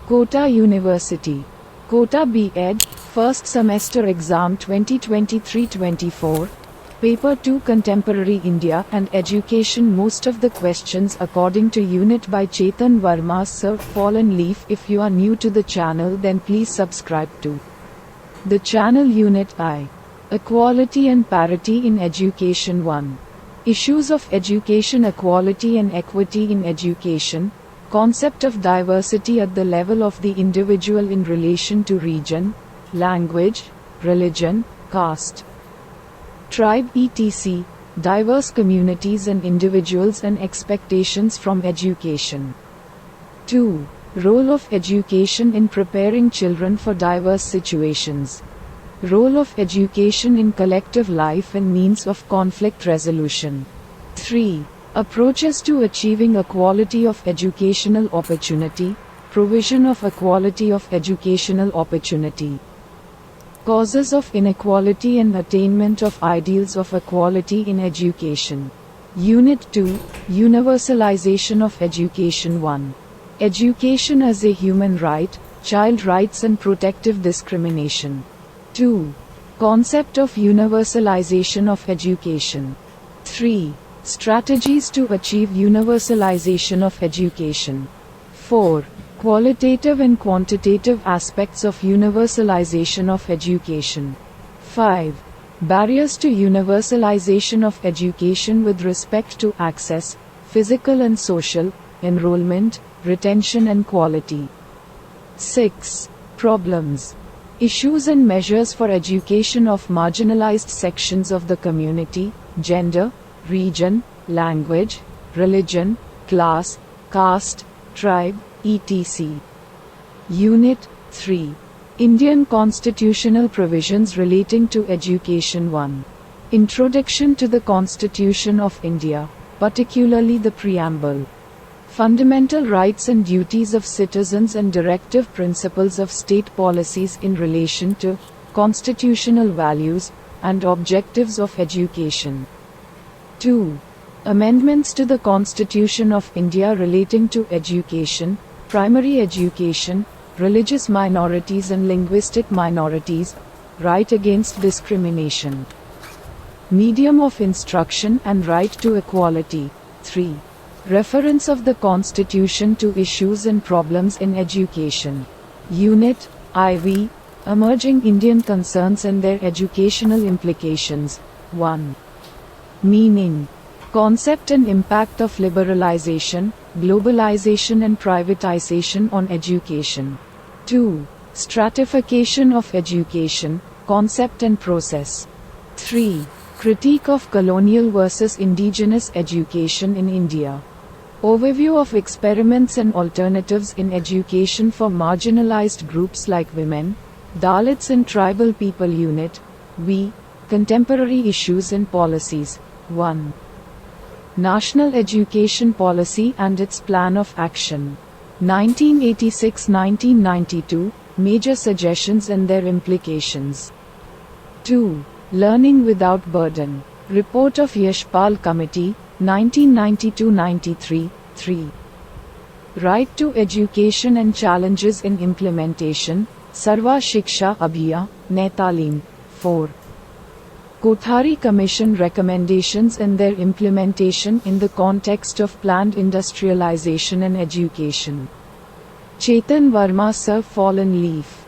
Kota University. Kota B.Ed, First Semester Exam 2023-24. Paper 2 Contemporary India and Education. Most of the questions according to unit by Chetan Verma Sir. Fallen Leaf. If you are new to the channel, then please subscribe to the channel. Unit I. Equality and Parity in Education 1. Issues of education. Equality and equity in education. Concept of diversity at the level of the individual in relation to region, language, religion, caste, tribe etc. Diverse communities and individuals and expectations from education. 2. Role of education in preparing children for diverse situations. Role of education in collective life and means of conflict resolution. 3. Approaches to achieving equality of educational opportunity. Provision of equality of educational opportunity. Causes of inequality and attainment of ideals of equality in education. Unit 2. Universalization of education 1. Education as a human right, child rights and protective discrimination. 2. Concept of universalization of education. 3. Strategies to achieve universalization of education. 4. Qualitative and quantitative aspects of universalization of education. 5. Barriers to universalization of education with respect to access, physical and social, enrollment, retention and quality. 6. Problems. Issues and measures for education of marginalized sections of the community, gender, region, language, religion, class, caste, tribe, etc. Unit 3. Indian Constitutional Provisions Relating to Education 1. Introduction to the Constitution of India, particularly the Preamble. Fundamental rights and duties of citizens and directive principles of state policies in relation to constitutional values and objectives of education. 2. Amendments to the Constitution of India relating to education, primary education, religious minorities and linguistic minorities, right against discrimination, medium of instruction and right to equality. 3. Reference of the Constitution to issues and problems in education. Unit IV. Emerging Indian concerns and their educational implications. 1. Meaning, concept and impact of liberalization, globalization and privatization on education. 2. Stratification of education, concept and process. 3. Critique of colonial versus indigenous education in India. Overview of experiments and alternatives in education for marginalized groups like women, Dalits and tribal people. Unit V. Contemporary issues and policies. 1. National Education Policy and its Plan of Action. 1986-1992, Major Suggestions and their Implications. 2. Learning Without Burden. Report of Yashpal Committee, 1992-93. 3. Right to Education and Challenges in Implementation, Sarva Shiksha Abhiyan, Nai Taaleem. 4. Kothari Commission recommendations and their implementation in the context of planned industrialization and education. Chetan Verma Sir. Fallen Leaf.